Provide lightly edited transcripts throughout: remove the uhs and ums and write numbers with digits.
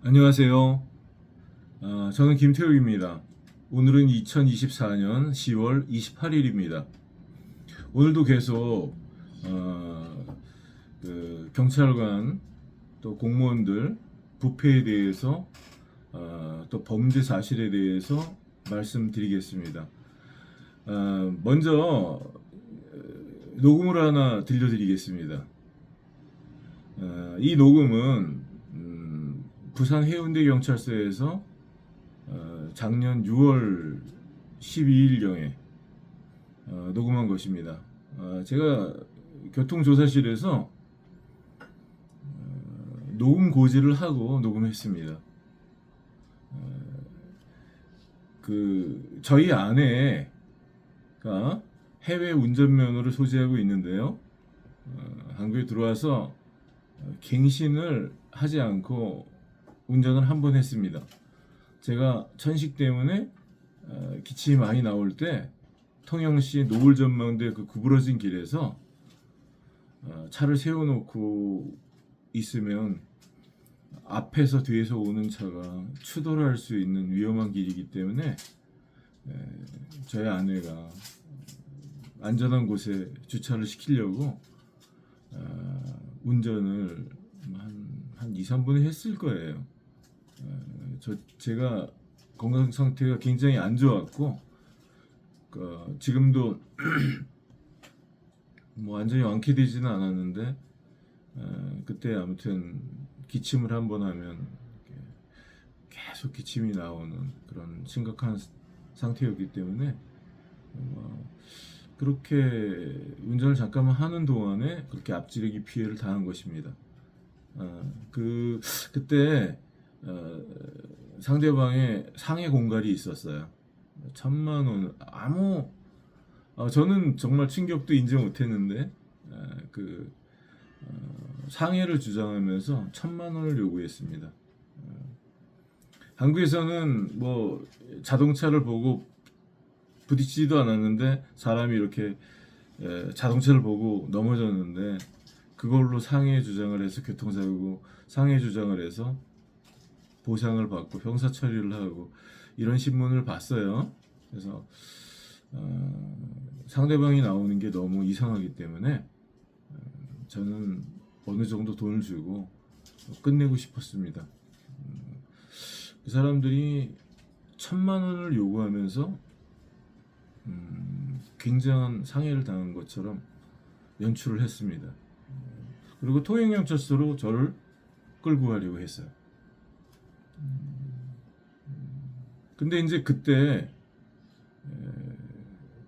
안녕하세요. 저는 김태욱입니다. 오늘은 2024년 10월 28일입니다. 오늘도 계속 경찰관 또 공무원들 부패에 대해서 또 범죄 사실에 대해서 말씀드리겠습니다. 먼저 녹음을 하나 들려드리겠습니다. 이 녹음은 부산 해운대 경찰서에서 작년 6월 12일경에 녹음한 것입니다. 제가 교통조사실에서 녹음 고지를 하고 녹음했습니다. 저희 아내가 해외 운전면허를 소지하고 있는데요. 한국에 들어와서 갱신을 하지 않고 운전을 한 번 했습니다. 제가 천식 때문에 기침이 많이 나올 때 통영시 노을전망대 그 구부러진 길에서 차를 세워놓고 있으면 앞에서 뒤에서 오는 차가 추돌을 할 수 있는 위험한 길이기 때문에 저희 아내가 안전한 곳에 주차를 시키려고 운전을 한 2, 3분을 했을 거예요. 제가 건강 상태가 굉장히 안 좋았고 지금도 뭐 완전히 완쾌되지는 않았는데 그때 아무튼 기침을 한번 하면 계속 기침이 나오는 그런 심각한 상태였기 때문에 그렇게 운전을 잠깐만 하는 동안에 그렇게 앞지르기 피해를 당한 것입니다. 그때 상대방의 상해 공갈이 있었어요. 1,000만 원. 저는 정말 충격도 인정 못했는데 상해를 주장하면서 1,000만 원을 요구했습니다. 한국에서는 뭐 자동차를 보고 부딪히지도 않았는데 사람이 이렇게 자동차를 보고 넘어졌는데 그걸로 상해 주장을 해서 교통사고 상해 주장을 해서 보상을 받고 형사 처리를 하고 이런 신문을 봤어요. 그래서 상대방이 나오는 게 너무 이상하기 때문에 저는 어느 정도 돈을 주고 끝내고 싶었습니다. 그 사람들이 1,000만 원을 요구하면서 굉장한 상해를 당한 것처럼 연출을 했습니다. 그리고 통영경찰서로 저를 끌고 가려고 했어요. 근데 이제 그때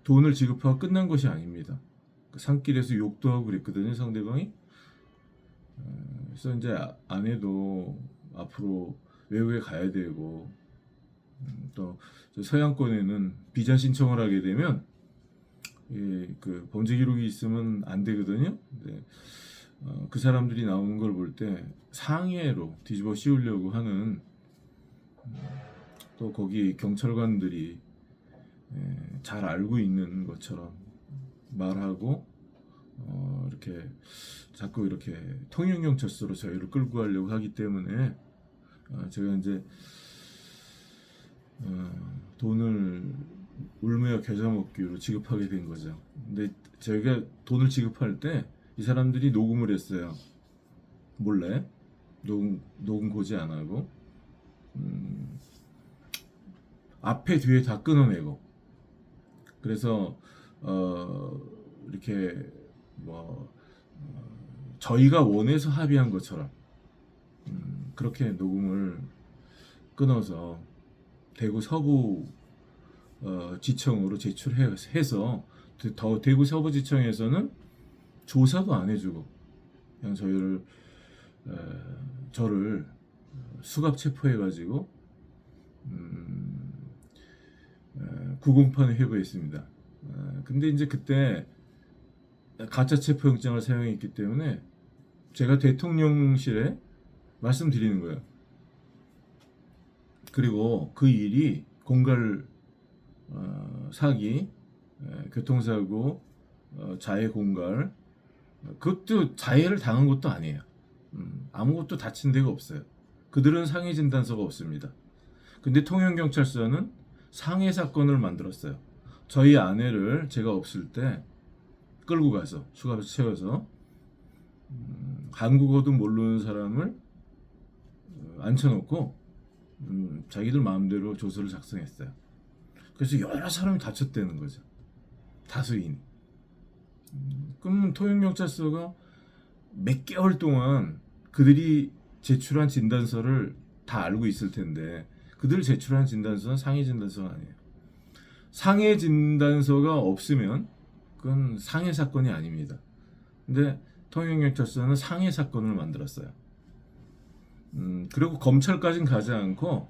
돈을 지급하고 끝난 것이 아닙니다. 그 산길에서 욕도 하고 그랬거든요, 상대방이. 그래서 이제 아내도 앞으로 외국에 가야 되고 또 서양권에는 비자 신청을 하게 되면 그 범죄 기록이 있으면 안 되거든요. 근데 그 사람들이 나오는 걸 볼 때 상해로 뒤집어 씌우려고 하는 또 거기 경찰관들이 잘 알고 있는 것처럼 말하고 이렇게 자꾸 이렇게 통영경찰서로 저희를 끌고 가려고 하기 때문에 제가 이제 돈을 울며 겨자 먹기로 지급하게 된 거죠. 근데 저희가 돈을 지급할 때 이 사람들이 녹음을 했어요. 몰래 녹음 고지 안 하고 앞에 뒤에 다 끊어내고 그래서 이렇게 뭐 저희가 원해서 합의한 것처럼 그렇게 녹음을 끊어서 대구 서부 지청으로 제출해서 더 대구 서부지청에서는 조사도 안 해주고 그냥 저를 수갑 체포해가지고 구공판에 회부했습니다. 근데 이제 그때 가짜 체포영장을 사용했기 때문에 제가 대통령실에 말씀드리는 거예요. 그리고 그 일이 공갈 사기, 교통사고, 자해 공갈, 그것도 자해를 당한 것도 아니에요. 아무것도 다친 데가 없어요. 그들은 상해 진단서가 없습니다. 근데 통영경찰서는 상해 사건을 만들었어요. 저희 아내를 제가 없을 때 끌고 가서 수갑에 채워서 한국어도 모르는 사람을 앉혀놓고 자기들 마음대로 조서를 작성했어요. 그래서 여러 사람이 다쳤다는 거죠. 다수인이. 그러면 통영경찰서가 몇 개월 동안 그들이 제출한 진단서를 다 알고 있을 텐데 그들 제출한 진단서는 상해 진단서가 아니에요. 상해 진단서가 없으면 그건 상해 사건이 아닙니다. 근데 통영경찰서는 상해 사건을 만들었어요. 그리고 검찰까지는 가지 않고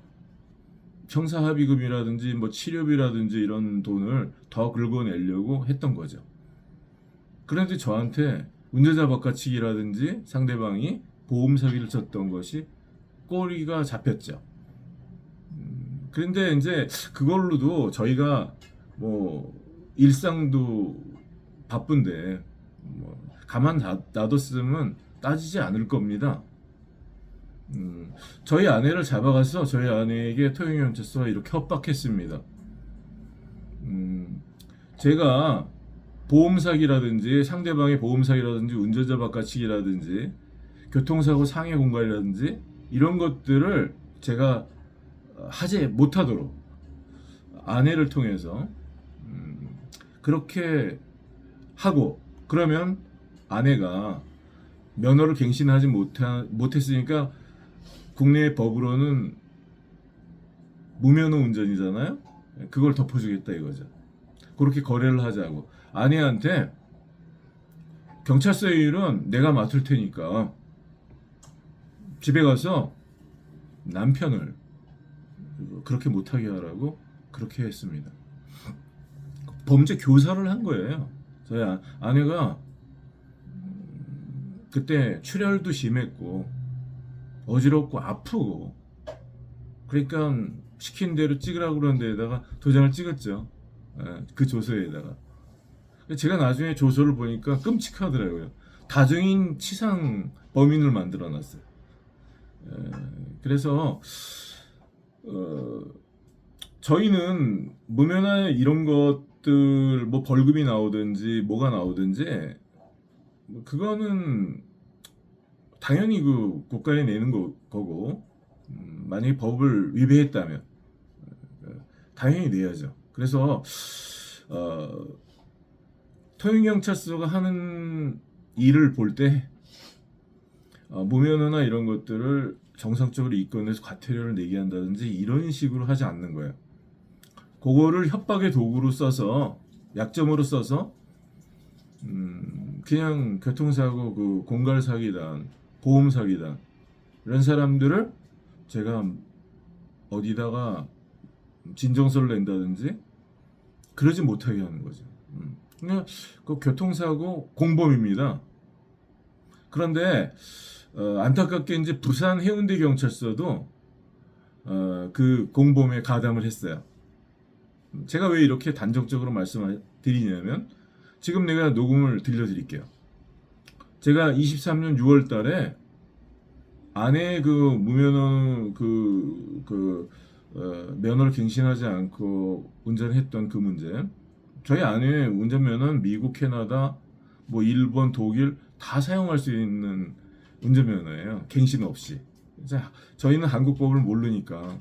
형사합의금이라든지 뭐 치료비라든지 이런 돈을 더 긁어내려고 했던 거죠. 그런데 저한테 운전자 바꿔치기라든지 상대방이 보험 사기를 쳤던 것이 꼬리가 잡혔죠. 그런데 이제 그걸로도 저희가 뭐 일상도 바쁜데 뭐 가만 놔뒀으면 따지지 않을 겁니다. 저희 아내를 잡아가서 저희 아내에게 통영경찰서가 이렇게 협박했습니다. 제가 보험 사기라든지 상대방의 보험 사기라든지 운전자 바꿔치기라든지 교통사고 상해 공갈이라든지 이런 것들을 제가 하지 못하도록 아내를 통해서 그렇게 하고 그러면 아내가 면허를 갱신하지 못했으니까 국내 법으로는 무면허 운전이잖아요. 그걸 덮어주겠다 이거죠. 그렇게 거래를 하자고 아내한테 경찰서 일은 내가 맡을 테니까 집에 가서 남편을 그렇게 못하게 하라고 그렇게 했습니다. 범죄 교사를 한 거예요. 저희 아내가 그때 출혈도 심했고 어지럽고 아프고 그러니까 시킨 대로 찍으라고 그런 데에다가 도장을 찍었죠. 그 조서에다가. 제가 나중에 조서를 보니까 끔찍하더라고요. 다중인 치상 범인을 만들어놨어요. 그래서 저희는 무면허 이런 것들 뭐 벌금이 나오든지 뭐가 나오든지 그거는 당연히 그 국가에 내는 거고 만약에 법을 위배했다면 당연히 내야죠. 그래서 통영경찰서가 하는 일을 볼 때 무면허나 이런 것들을 정상적으로 이끌어내서 과태료를 내게 한다든지 이런 식으로 하지 않는 거예요. 그거를 협박의 도구로 써서 약점으로 써서 그냥 교통사고 그 공갈 사기단 보험 사기단 이런 사람들을 제가 어디다가 진정서를 낸다든지 그러지 못하게 하는 거죠. 그냥 그 교통사고 공범입니다. 그런데 안타깝게 이제 부산 해운대 경찰서도 그 공범에 가담을 했어요. 제가 왜 이렇게 단정적으로 말씀드리냐면 지금 내가 녹음을 들려드릴게요. 제가 23년 6월 달에 아내 그 무면허 면허를 갱신하지 않고 운전했던 그 문제. 저희 아내의 운전면허는 미국, 캐나다, 뭐 일본, 독일 다 사용할 수 있는 운전면허예요. 갱신 없이. 저희는 한국법을 모르니까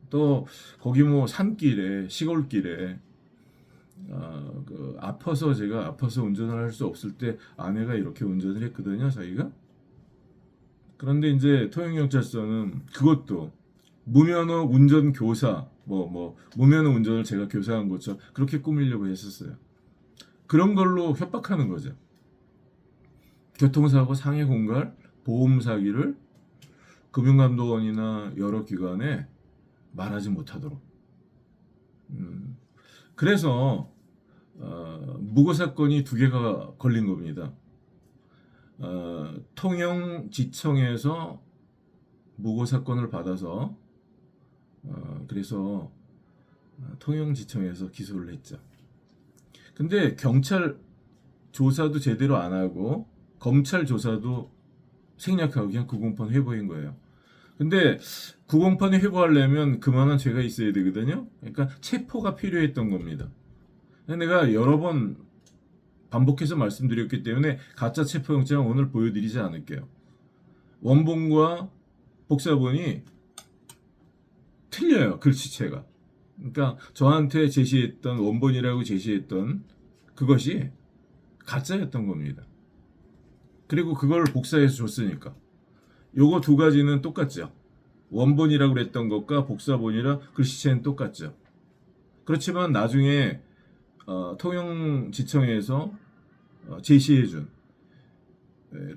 또 거기 뭐 산길에 시골길에 제가 아파서 운전을 할 수 없을 때 아내가 이렇게 운전을 했거든요. 자기가. 그런데 이제 통영경찰서는 그것도 무면허 운전 교사 무면허 운전을 제가 교사한 것처럼 그렇게 꾸미려고 했었어요. 그런 걸로 협박하는 거죠. 교통사고 상해 공갈 보험 사기를 금융감독원이나 여러 기관에 말하지 못하도록. 그래서 무고 사건이 2개가 걸린 겁니다. 통영지청에서 무고 사건을 받아서 그래서 통영지청에서 기소를 했죠. 근데 경찰 조사도 제대로 안 하고 검찰 조사도 생략하고 그냥 구공판 회부인 거예요. 근데 구공판이 회부하려면 그만한 죄가 있어야 되거든요. 그러니까 체포가 필요했던 겁니다. 내가 여러 번 반복해서 말씀드렸기 때문에 가짜 체포영장 오늘 보여드리지 않을게요. 원본과 복사본이 틀려요. 글씨체가. 그러니까 저한테 제시했던 원본이라고 제시했던 그것이 가짜였던 겁니다. 그리고 그걸 복사해서 줬으니까. 요거 두 가지는 똑같죠. 원본이라고 그랬던 것과 복사본이라 글씨체는 똑같죠. 그렇지만 나중에 통영지청에서 제시해준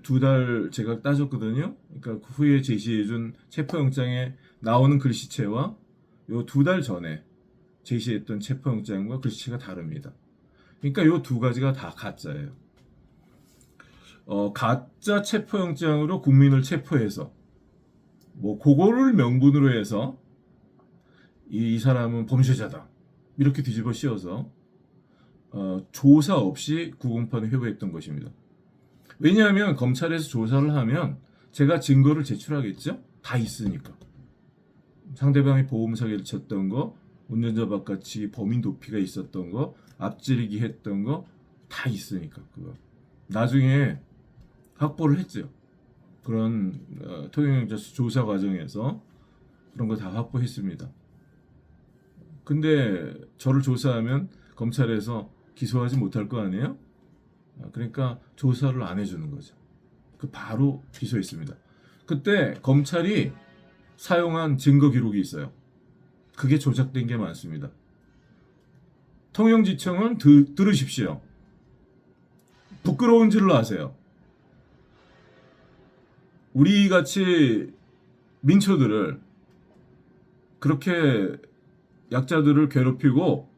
2달 제가 따졌거든요. 그러니까 그 후에 제시해준 체포영장에 나오는 글씨체와 요 2달 전에 제시했던 체포영장과 글씨체가 다릅니다. 그러니까 요 두 가지가 다 가짜예요. 가짜 체포영장으로 국민을 체포해서 뭐 그거를 명분으로 해서 이 사람은 범죄자다 이렇게 뒤집어 씌워서 조사 없이 구공판을 회부했던 것입니다. 왜냐하면 검찰에서 조사를 하면 제가 증거를 제출하겠죠? 다 있으니까. 상대방이 보험 사기를 쳤던 거, 운전자 바깥이 범인 도피가 있었던 거, 앞지르기 했던 거 다 있으니까 그거. 나중에 확보를 했죠. 그런 통영영자 조사 과정에서 그런 거 다 확보했습니다. 근데 저를 조사하면 검찰에서 기소하지 못할 거 아니에요? 그러니까 조사를 안 해주는 거죠. 그 바로 기소했습니다. 그때 검찰이 사용한 증거 기록이 있어요. 그게 조작된 게 많습니다. 통영지청은 들으십시오. 부끄러운 짓을 하세요. 우리 같이 민초들을 그렇게 약자들을 괴롭히고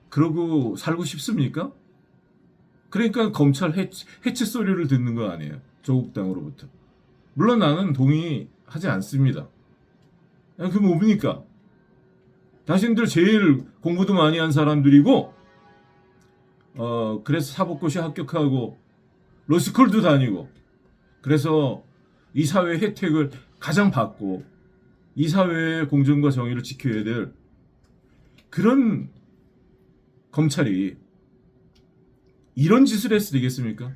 그러고 살고 싶습니까? 그러니까 검찰 해치 소리를 듣는 거 아니에요. 조국 당으로부터. 물론 나는 동의하지 않습니다. 그게 뭡니까? 당신들 제일 공부도 많이 한 사람들이고 그래서 사법고시 합격하고 로스쿨도 다니고 그래서 이 사회의 혜택을 가장 받고 이 사회의 공정과 정의를 지켜야 될 그런 검찰이 이런 짓을 해서 되겠습니까?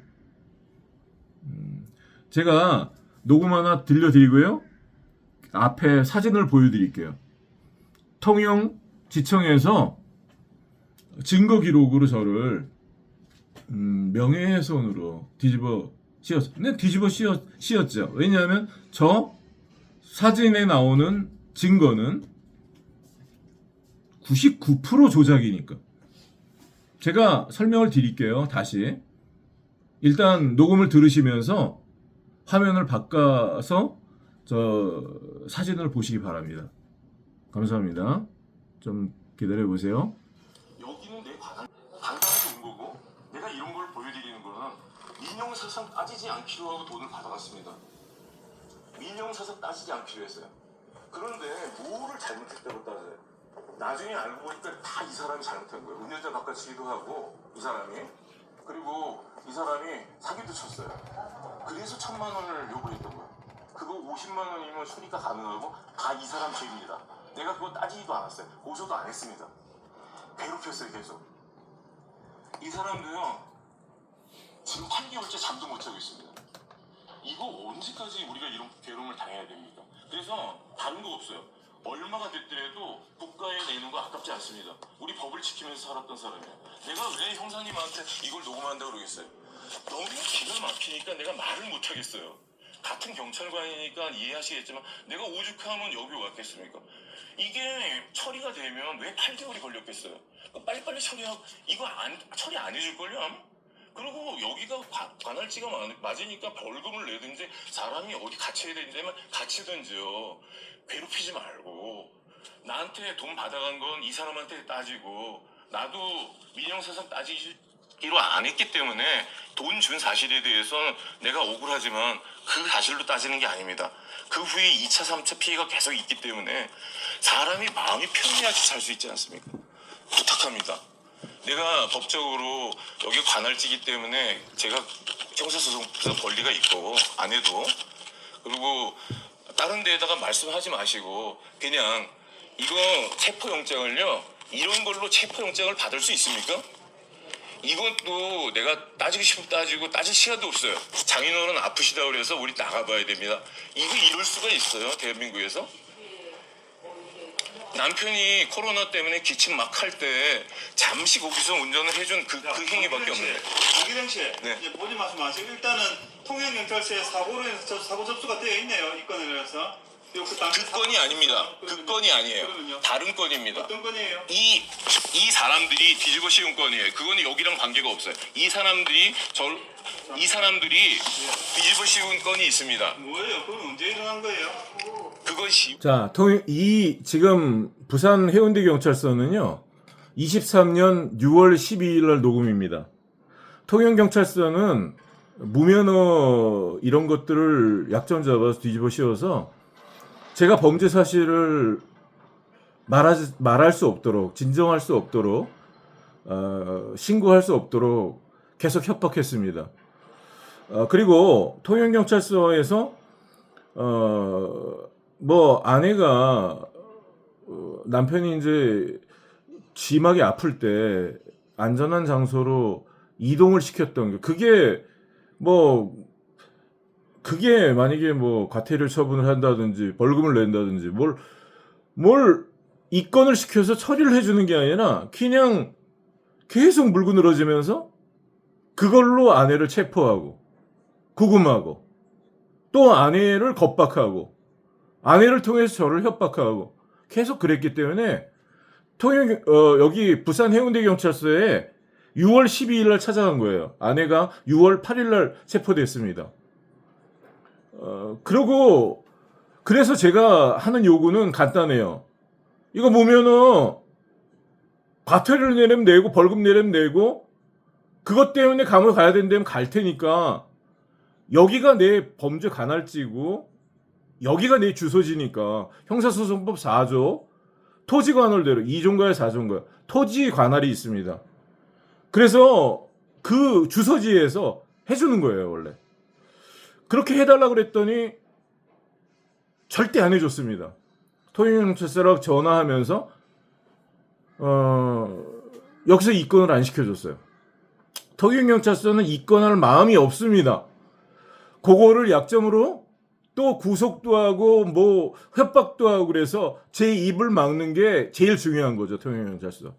제가 녹음 하나 들려드리고요. 앞에 사진을 보여드릴게요. 통영지청에서 증거 기록으로 저를 명예훼손으로 뒤집어 씌웠어요. 근데 뒤집어 씌웠죠. 왜냐하면 저 사진에 나오는 증거는 99% 조작이니까. 제가 설명을 드릴게요. 다시. 일단 녹음을 들으시면서 화면을 바꿔서 저 사진을 보시기 바랍니다. 감사합니다. 좀 기다려 보세요. 여기는 내 관광에서 온 거고 내가 이런 걸 보여드리는 거는 민영사상 따지지 않기로 하고 돈을 받아갔습니다. 민영사상 따지지 않기로 했어요. 그런데 뭐를 잘못했다고 따져요? 나중에 알고 보니까 다 이 사람이 잘못한 거예요. 운전자 바꿔치기도 하고 이 사람이 그리고 이 사람이 사기도 쳤어요. 그래서 1,000만 원을 요구했던 거예요. 그거 50만 원이면 수리가 가능하고 다 이 사람 죄입니다. 내가 그거 따지지도 않았어요. 고소도 안 했습니다. 괴롭혔어요 계속. 이 사람도요 지금 8개월째 잠도 못 자고 있습니다. 이거 언제까지 우리가 이런 괴로움을 당해야 됩니까? 그래서 다른 거 없어요. 얼마가 됐더라도 국가에 내는 거 아깝지 않습니다. 우리 법을 지키면서 살았던 사람이에요. 내가 왜 형사님한테 이걸 녹음한다고 그러겠어요? 너무 기가 막히니까 내가 말을 못 하겠어요. 같은 경찰관이니까 이해하시겠지만 내가 오죽하면 여기 왔겠습니까? 이게 처리가 되면 왜 8개월이 걸렸겠어요? 빨리빨리 처리하고 이거 처리 안 해줄걸요 아마? 그리고 여기가 관할지가 맞으니까 벌금을 내든지 사람이 어디 갇혀야 되는데만 갇히든지요. 괴롭히지 말고 나한테 돈 받아간 건 이 사람한테 따지고 나도 민영사상 따지기로 안 했기 때문에 돈 준 사실에 대해서는 내가 억울하지만 그 사실로 따지는 게 아닙니다. 그 후에 2차 3차 피해가 계속 있기 때문에 사람이 마음이 편해야지 살 수 있지 않습니까? 부탁합니다. 내가 법적으로 여기 관할지기 때문에 제가 형사소송에서 권리가 있고 안 해도 그리고 다른 데에다가 말씀하지 마시고 그냥 이거 체포영장을요, 이런 걸로 체포영장을 받을 수 있습니까? 이것도 내가 따지고 싶으면 따지고 따질 시간도 없어요. 장인어른 아프시다 그래서 우리 나가봐야 됩니다. 이거 이럴 수가 있어요, 대한민국에서? 남편이 코로나 때문에 기침 막 할 때 잠시 거기서 운전을 해준 그 행위밖에 없는데. 강기령 씨, 네. 이제 본인 말씀하시고 일단은 통영경찰서에 사고로 인해서 사고 접수가 되어 있네요. 이 건에 대해서. 그 건이 아닙니다. 그 건이 아니에요. 그러면요? 다른 건입니다. 어떤 건이에요? 이 사람들이 뒤집어 씌운 건이에요. 그거는 여기랑 관계가 없어요. 이 사람들이 뒤집어 씌운 건이 있습니다. 뭐예요? 그건 언제 일어난 거예요? 그것이 자, 지금 부산 해운대 경찰서는요, 23년 6월 12일 날 녹음입니다. 통영 경찰서는 무면허 이런 것들을 약점 잡아서 뒤집어 씌워서 제가 범죄 사실을 말할 수 없도록, 진정할 수 없도록, 신고할 수 없도록 계속 협박했습니다. 그리고 통영 경찰서에서 뭐 아내가 남편이 이제 심하게 아플 때 안전한 장소로 이동을 시켰던 게, 그게 만약에 뭐 과태료 처분을 한다든지 벌금을 낸다든지 뭘 입건을 시켜서 처리를 해주는 게 아니라 그냥 계속 물고 늘어지면서 그걸로 아내를 체포하고 구금하고 또 아내를 겁박하고 아내를 통해서 저를 협박하고 계속 그랬기 때문에 여기 부산 해운대 경찰서에 6월 12일 날 찾아간 거예요. 아내가 6월 8일 날 체포됐습니다. 그래서 제가 하는 요구는 간단해요. 이거 보면은 과태료를 내려면 내고 벌금 내려면 내고 그것 때문에 감옥에 가야 된다면 갈 테니까 여기가 내 범죄 관할지고 여기가 내 주소지니까 형사소송법 4조 토지 관할대로 2조인가요 4조인가요 토지 관할이 있습니다. 그래서 그 주소지에서 해주는 거예요 원래. 그렇게 해달라고 그랬더니 절대 안 해줬습니다. 통영경찰서라고 전화하면서 여기서 입건을 안 시켜줬어요. 통영경찰서는 입건할 마음이 없습니다. 그거를 약점으로 또 구속도 하고 뭐 협박도 하고 그래서 제 입을 막는 게 제일 중요한 거죠. 통영경찰서.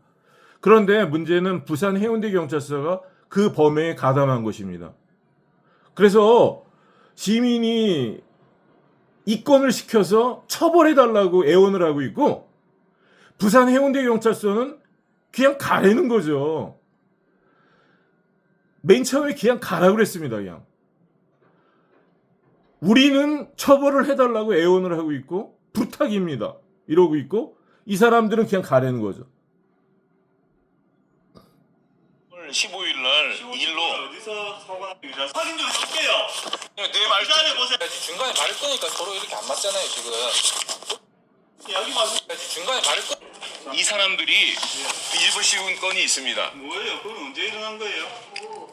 그런데 문제는 부산 해운대 경찰서가 그 범행에 가담한 것입니다. 그래서 시민이 입건을 시켜서 처벌해달라고 애원을 하고 있고 부산 해운대 경찰서는 그냥 가라는 거죠. 맨 처음에 그냥 가라고 그랬습니다. 그냥. 우리는 처벌을 해달라고 애원을 하고 있고 부탁입니다. 이러고 있고 이 사람들은 그냥 가라는 거죠. 15일 날 일로 어디서 사고가 났는지 확인 좀 해볼게요. 내말 기다려 보세요. 중간에 말을 끄니까 서로 이렇게 안 맞잖아요 지금. 여기 말씀 중간에 말을 끄. 이 사람들이 뒤집어 씌운 건이 있습니다. 뭐예요? 그건 언제 일어난 거예요?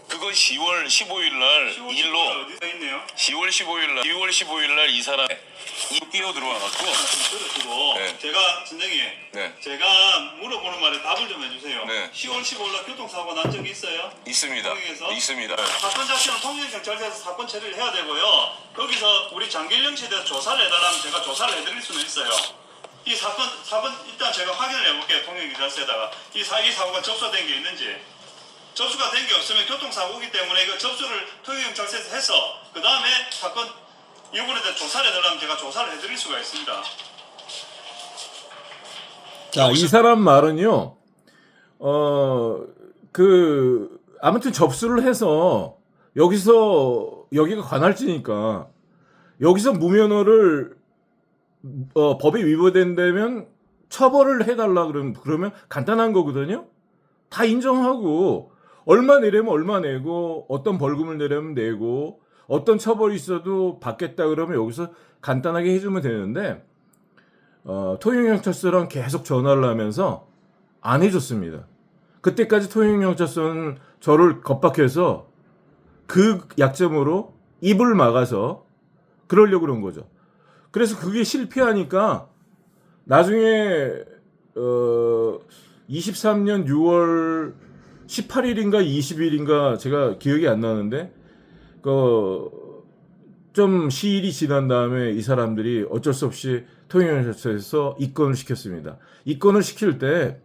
그건 10월 15일 날 일로 어디서 있네요? 10월 15일 날 이 사람 뛰어 들어와갖고 들어주고 네. 제가 선생님 네. 제가 물어보는 말에 답을 좀 해주세요. 네. 10월 15일 날 교통사고 난 적이 있어요? 있습니다. 통영에서? 있습니다. 사건 자체는 통영경찰서에서 사건 처리를 해야 되고요. 거기서 우리 장길영 씨에 대해서 조사를 해달라면 제가 조사를 해드릴 수는 있어요. 이 사건 일단 제가 확인을 해볼게요. 통영경찰서에다가 이 사고가 접수된 게 있는지. 접수가 된 게 없으면 교통사고이기 때문에 이거 접수를 통영경찰서에서 해서 그 다음에 사건 이번에 대해 조사를 해달라면 제가 조사를 해드릴 수가 있습니다. 자, 이 사람 말은요, 아무튼 접수를 해서 여기가 관할지니까 여기서 무면허를 법에 위반된다면 처벌을 해달라 그러면 간단한 거거든요. 다 인정하고 얼마 내려면 얼마 내고 어떤 벌금을 내려면 내고 어떤 처벌이 있어도 받겠다 그러면 여기서 간단하게 해주면 되는데 통영경찰서랑 계속 전화를 하면서 안 해줬습니다. 그때까지 통영경찰서는 저를 겁박해서 그 약점으로 입을 막아서 그러려고 그런 거죠. 그래서 그게 실패하니까 나중에 23년 6월 18일인가 20일인가 제가 기억이 안 나는데 좀 시일이 지난 다음에 이 사람들이 어쩔 수 없이 통영경찰서에서 입건을 시켰습니다. 입건을 시킬 때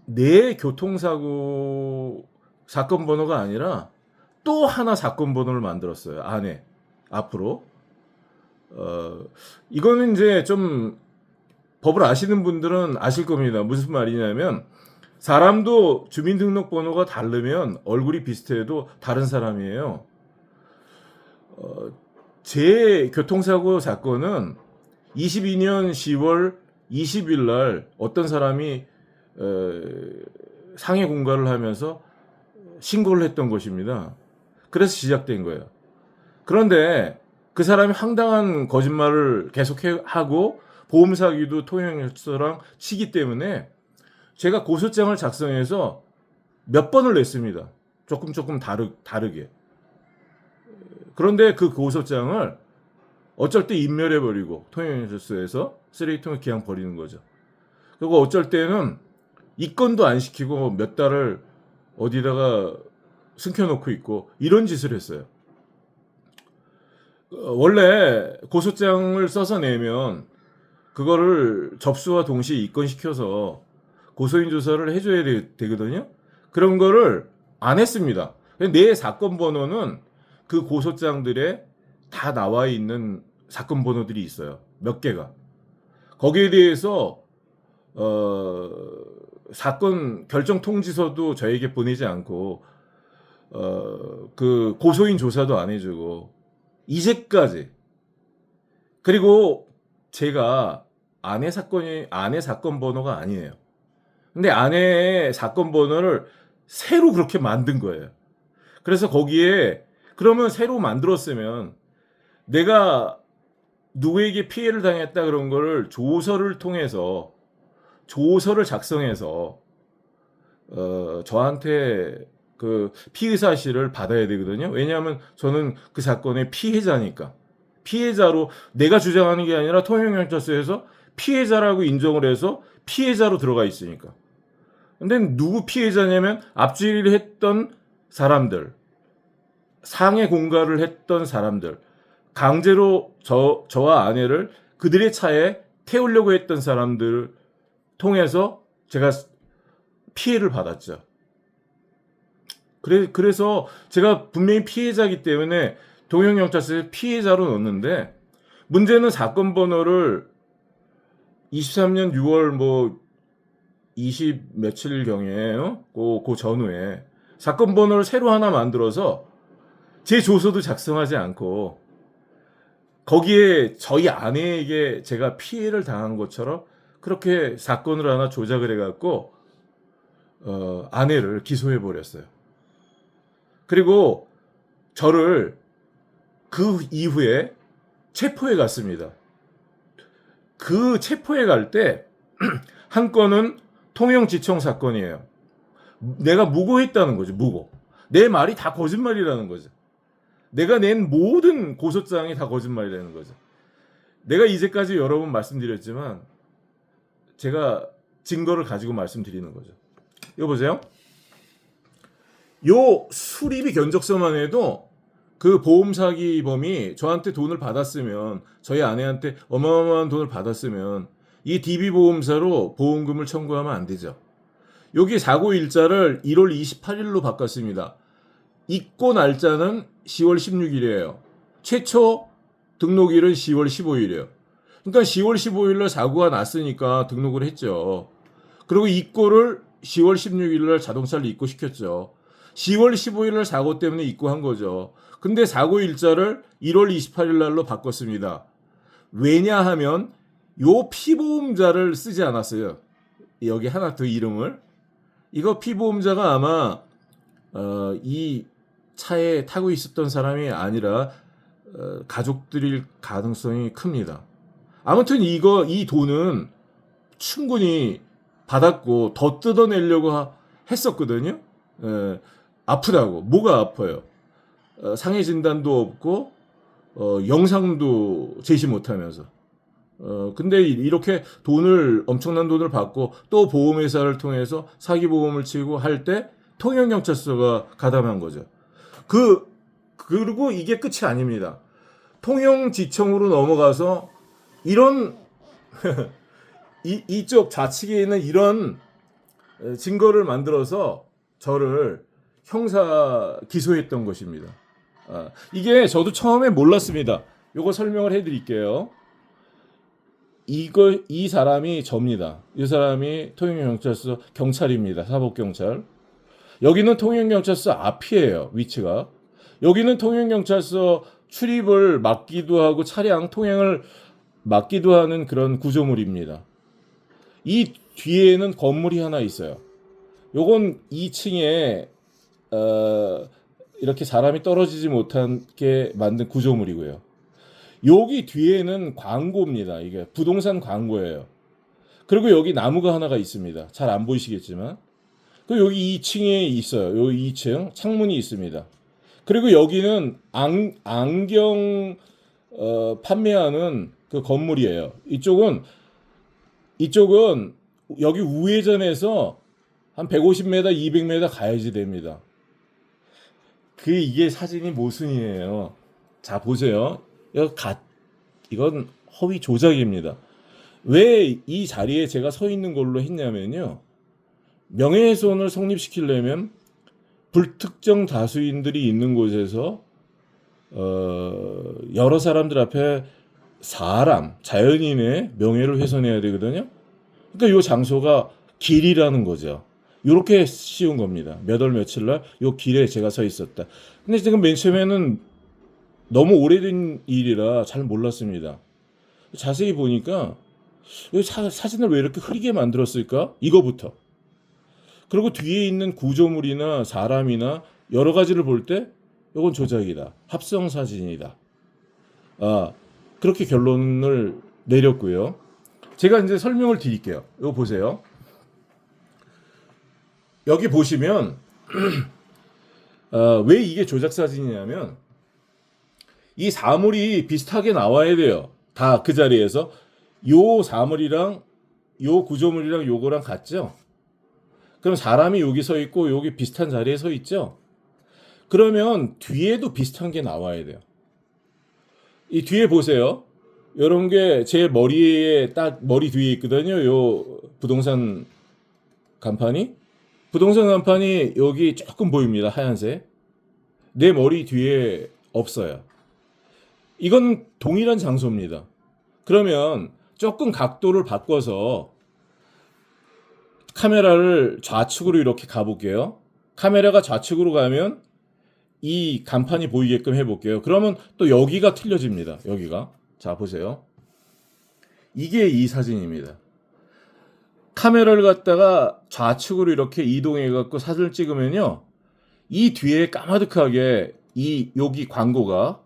내 교통사고 사건 번호가 아니라 또 하나 사건 번호를 만들었어요. 안에 앞으로. 이거는 이제 좀 법을 아시는 분들은 아실 겁니다. 무슨 말이냐면 사람도 주민등록번호가 다르면 얼굴이 비슷해도 다른 사람이에요. 제 교통사고 사건은 22년 10월 20일 날 어떤 사람이 상해 공갈을 하면서 신고를 했던 것입니다. 그래서 시작된 거예요. 그런데 그 사람이 황당한 거짓말을 계속하고 보험 사기도 통영경찰서랑 치기 때문에 제가 고소장을 작성해서 몇 번을 냈습니다. 조금 다르게. 그런데 그 고소장을 어쩔 때 인멸해버리고 통영경찰서에서 쓰레기통에 그냥 버리는 거죠. 그리고 어쩔 때는 입건도 안 시키고 몇 달을 어디다가 숨겨놓고 있고 이런 짓을 했어요. 원래 고소장을 써서 내면 그거를 접수와 동시에 입건시켜서 고소인 조사를 해줘야 되거든요. 그런 거를 안 했습니다. 내 사건 번호는 그 고소장들에 다 나와 있는 사건 번호들이 있어요. 몇 개가. 거기에 대해서 사건 결정 통지서도 저에게 보내지 않고 그 고소인 조사도 안 해주고 이제까지. 그리고 제가 아내 사건 번호가 아니에요. 근데 아내의 사건 번호를 새로 그렇게 만든 거예요. 그래서 거기에 그러면 새로 만들었으면 내가 누구에게 피해를 당했다 그런 거를 조서를 통해서 조서를 작성해서 저한테 그 피의 사실을 받아야 되거든요. 왜냐하면 저는 그 사건의 피해자니까. 피해자로 내가 주장하는 게 아니라 통영경찰서에서 피해자라고 인정을 해서 피해자로 들어가 있으니까. 근데 누구 피해자냐면 압수를 했던 사람들, 상해 공갈을 했던 사람들, 강제로 저와 아내를 그들의 차에 태우려고 했던 사람들을 통해서 제가 피해를 받았죠. 그래서 제가 분명히 피해자이기 때문에 통영경찰서에 피해자로 넣었는데 문제는 사건 번호를 23년 6월 20 며칠 경에 그 전후에 사건 번호를 새로 하나 만들어서 제 조서도 작성하지 않고 거기에 저희 아내에게 제가 피해를 당한 것처럼 그렇게 사건을 하나 조작을 해갖고 아내를 기소해 버렸어요. 그리고 저를 그 이후에 체포해 갔습니다. 그 체포해 갈 때 한 건은 통영지청 사건이에요. 내가 무고했다는 거죠. 무고. 내 말이 다 거짓말이라는 거죠. 내가 낸 모든 고소장이 다 거짓말이라는 거죠. 내가 이제까지 여러 번 말씀드렸지만 제가 증거를 가지고 말씀드리는 거죠. 이거 보세요. 요 수리비 견적서만 해도 그 보험 사기범이 저한테 돈을 받았으면, 저희 아내한테 어마어마한 돈을 받았으면 이 DB보험사로 보험금을 청구하면 안 되죠. 여기 사고 일자를 1월 28일로 바꿨습니다. 입고 날짜는 10월 16일이에요. 최초 등록일은 10월 15일이에요. 그러니까 10월 15일날 사고가 났으니까 등록을 했죠. 그리고 입고를 10월 16일날 자동차를 입고시켰죠. 10월 15일날 사고 때문에 입고한 거죠. 근데 사고 일자를 1월 28일날로 바꿨습니다. 왜냐하면 요 피보험자를 쓰지 않았어요. 여기 하나 더 이름을. 이거 피보험자가 아마 이 차에 타고 있었던 사람이 아니라 가족들일 가능성이 큽니다. 아무튼 이 돈은 충분히 받았고 더 뜯어내려고 했었거든요. 아프다고. 뭐가 아파요? 상해 진단도 없고 영상도 제시 못하면서 근데 이렇게 엄청난 돈을 받고 또 보험회사를 통해서 사기 보험을 치고 할 때 통영경찰서가 가담한 거죠. 그리고 이게 끝이 아닙니다. 통영지청으로 넘어가서 이런 이쪽 좌측에 있는 이런 증거를 만들어서 저를 형사 기소했던 것입니다. 이게 저도 처음에 몰랐습니다. 요거 설명을 해드릴게요. 이 사람이 접니다. 이 사람이 통영경찰서 경찰입니다. 사법경찰. 여기는 통영경찰서 앞이에요. 위치가. 여기는 통영경찰서 출입을 막기도 하고 차량 통행을 막기도 하는 그런 구조물입니다. 이 뒤에는 건물이 하나 있어요. 요건 2층에 이렇게 사람이 떨어지지 못하게 만든 구조물이고요. 여기 뒤에는 광고입니다. 이게 부동산 광고예요. 그리고 여기 나무가 하나가 있습니다. 잘 안 보이시겠지만. 그리고 여기 2층에 있어요. 여기 2층 창문이 있습니다. 그리고 여기는 안경 판매하는 그 건물이에요. 이쪽은 여기 우회전해서 한 150m, 200m 가야지 됩니다. 이게 사진이 모순이에요. 자, 보세요. 이건 허위 조작입니다. 왜 이 자리에 제가 서 있는 걸로 했냐면요. 명예훼손을 성립시키려면 불특정 다수인들이 있는 곳에서 여러 사람들 앞에 자연인의 명예를 훼손해야 되거든요. 그러니까 이 장소가 길이라는 거죠. 이렇게 씌운 겁니다. 몇 월 며칠 날 이 길에 제가 서 있었다. 근데 지금 맨 처음에는 너무 오래된 일이라 잘 몰랐습니다. 자세히 보니까 이 사진을 왜 이렇게 흐리게 만들었을까? 이거부터. 그리고 뒤에 있는 구조물이나 사람이나 여러 가지를 볼 때 이건 조작이다. 합성 사진이다. 그렇게 결론을 내렸고요. 제가 이제 설명을 드릴게요. 이거 보세요. 여기 보시면 왜 이게 조작 사진이냐면 이 사물이 비슷하게 나와야 돼요. 다 그 자리에서 요 사물이랑 요 구조물이랑 요거랑 같죠? 그럼 사람이 여기 서 있고 여기 비슷한 자리에 서 있죠? 그러면 뒤에도 비슷한 게 나와야 돼요. 이 뒤에 보세요. 이런 게 제 머리에 딱 머리 뒤에 있거든요. 요 부동산 간판이. 부동산 간판이 여기 조금 보입니다. 하얀색. 내 머리 뒤에 없어요. 이건 동일한 장소입니다. 그러면 조금 각도를 바꿔서 카메라를 좌측으로 이렇게 가볼게요. 카메라가 좌측으로 가면 이 간판이 보이게끔 해볼게요. 그러면 또 여기가 틀려집니다. 여기가. 자, 보세요. 이게 이 사진입니다. 카메라를 갖다가 좌측으로 이렇게 이동해갖고 사진을 찍으면요. 이 뒤에 까마득하게 여기 광고가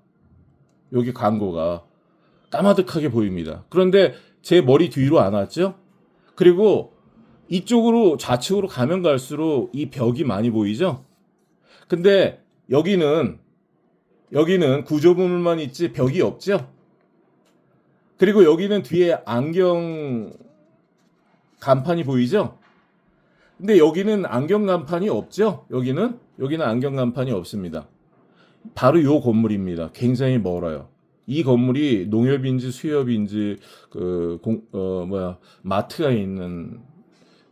까마득하게 보입니다. 그런데 제 머리 뒤로 안 왔죠? 그리고 이쪽으로 좌측으로 가면 갈수록 이 벽이 많이 보이죠? 근데 여기는 구조물만 있지 벽이 없죠? 그리고 여기는 뒤에 안경 간판이 보이죠? 근데 여기는 안경 간판이 없죠? 여기는 안경 간판이 없습니다. 바로 요 건물입니다. 굉장히 멀어요. 이 건물이 농협인지 수협인지 마트가 있는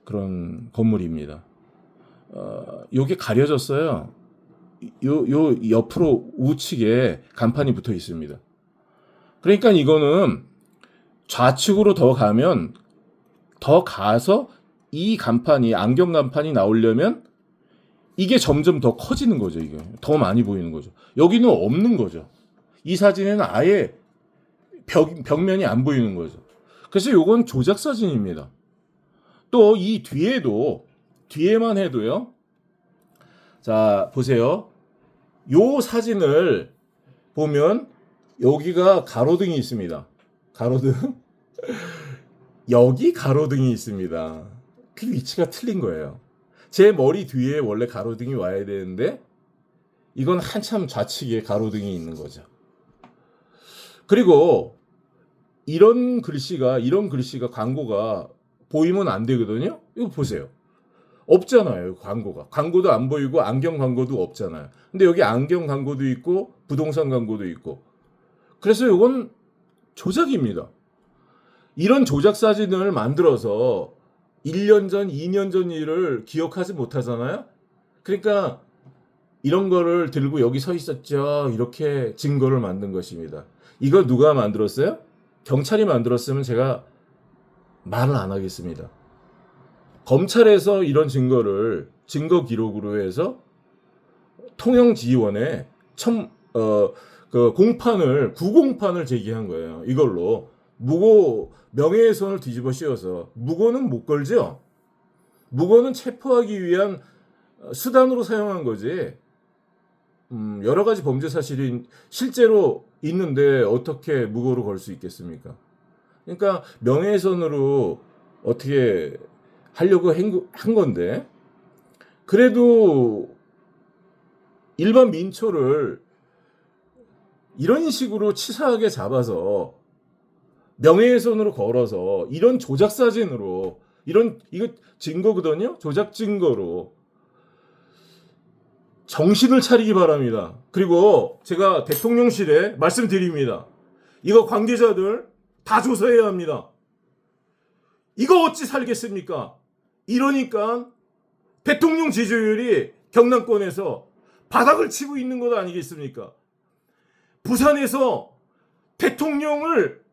그런 건물입니다. 요게 가려졌어요. 요 옆으로 우측에 간판이 붙어 있습니다. 그러니까 이거는 좌측으로 더 가서 이 간판이 안경 간판이 나오려면 이게 점점 더 커지는 거죠. 이게 더 많이 보이는 거죠. 여기는 없는 거죠. 이 사진에는 아예 벽면이 안 보이는 거죠. 그래서 이건 조작 사진입니다. 또 이 뒤에만 해도요. 자, 보세요. 요 사진을 보면 여기가 가로등이 있습니다. 가로등. 여기 가로등이 있습니다. 그 위치가 틀린 거예요. 제 머리 뒤에 원래 가로등이 와야 되는데 이건 한참 좌측에 가로등이 있는 거죠. 그리고 이런 글씨가 광고가 보이면 안 되거든요. 이거 보세요. 없잖아요. 광고도 안 보이고 안경 광고도 없잖아요. 근데 여기 안경 광고도 있고 부동산 광고도 있고. 그래서 이건 조작입니다. 이런 조작 사진을 만들어서 1년 전, 2년 전 일을 기억하지 못하잖아요. 그러니까 이런 거를 들고 여기 서 있었죠. 이렇게 증거를 만든 것입니다. 이거 누가 만들었어요? 경찰이 만들었으면 제가 말을 안 하겠습니다. 검찰에서 이런 증거 기록으로 해서 통영지원에 구공판을 제기한 거예요. 이걸로 무고 명예훼손을 뒤집어 씌워서 무고는 못 걸죠. 무고는 체포하기 위한 수단으로 사용한 거지. 여러 가지 범죄 사실이 실제로 있는데 어떻게 무고로 걸 수 있겠습니까? 그러니까 명예훼손으로 어떻게 하려고 한 건데, 그래도 일반 민초를 이런 식으로 치사하게 잡아서 명예훼손으로 걸어서 이런 조작 사진으로 이거 증거거든요. 조작 증거로 정신을 차리기 바랍니다. 그리고 제가 대통령실에 말씀드립니다. 이거 관계자들 다 조사해야 합니다. 이거 어찌 살겠습니까? 이러니까 대통령 지지율이 경남권에서 바닥을 치고 있는 것 아니겠습니까? 부산에서 대통령을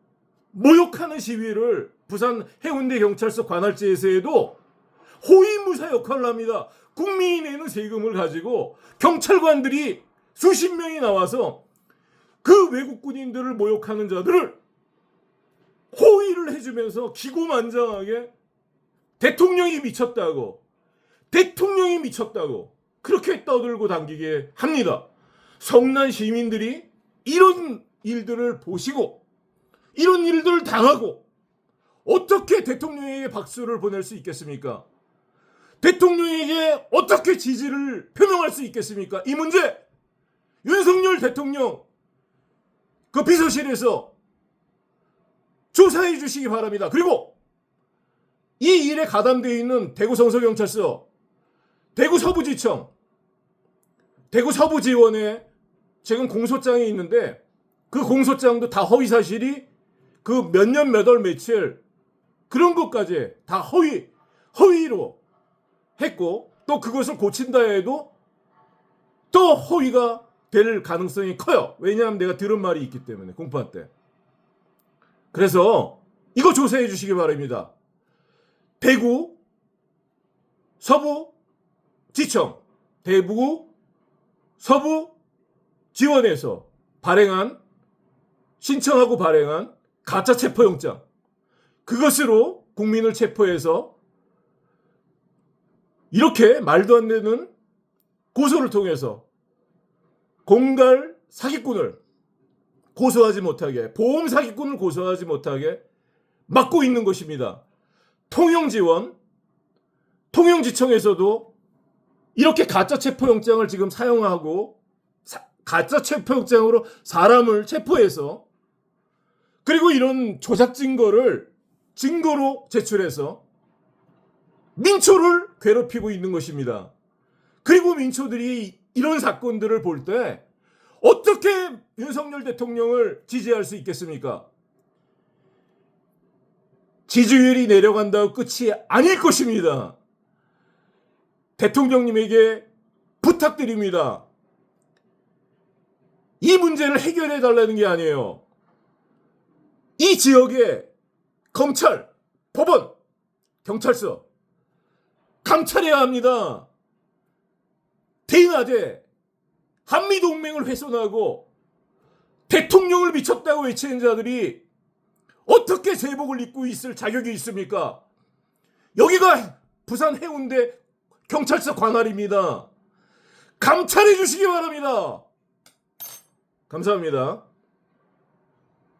모욕하는 시위를 부산 해운대 경찰서 관할지에서도 호위무사 역할을 합니다. 국민이 내는 세금을 가지고 경찰관들이 수십 명이 나와서 그 외국 군인들을 모욕하는 자들을 호위를 해주면서 기고만장하게 대통령이 미쳤다고 그렇게 떠들고 당기게 합니다. 성난 시민들이 이런 일들을 보시고 이런 일들을 당하고 어떻게 대통령에게 박수를 보낼 수 있겠습니까? 대통령에게 어떻게 지지를 표명할 수 있겠습니까? 이 문제 윤석열 대통령 그 비서실에서 조사해 주시기 바랍니다. 그리고 이 일에 가담되어 있는 대구 성서경찰서, 대구 서부지청, 대구 서부지원에 지금 공소장이 있는데 그 공소장도 다 허위사실이 그 몇 년 몇 월 며칠 그런 것까지 다 허위로 했고 또 그것을 고친다 해도 또 허위가 될 가능성이 커요. 왜냐하면 내가 들은 말이 있기 때문에 공판 때. 그래서 이거 조사해 주시기 바랍니다. 대구 서부지청, 대구 서부지원에서 신청하고 발행한 가짜 체포영장, 그것으로 국민을 체포해서 이렇게 말도 안 되는 고소를 통해서 공갈 사기꾼을 고소하지 못하게, 보험 사기꾼을 고소하지 못하게 막고 있는 것입니다. 통영지청에서도 이렇게 가짜 체포영장을 지금 사용하고 가짜 체포영장으로 사람을 체포해서 그리고 이런 조작 증거를 증거로 제출해서 민초를 괴롭히고 있는 것입니다. 그리고 민초들이 이런 사건들을 볼 때 어떻게 윤석열 대통령을 지지할 수 있겠습니까? 지지율이 내려간다고 끝이 아닐 것입니다. 대통령님에게 부탁드립니다. 이 문제를 해결해 달라는 게 아니에요. 이 지역에 검찰, 법원, 경찰서 감찰해야 합니다. 대낮에 한미동맹을 훼손하고 대통령을 미쳤다고 외치는 자들이 어떻게 제복을 입고 있을 자격이 있습니까? 여기가 부산 해운대 경찰서 관할입니다. 감찰해 주시기 바랍니다. 감사합니다.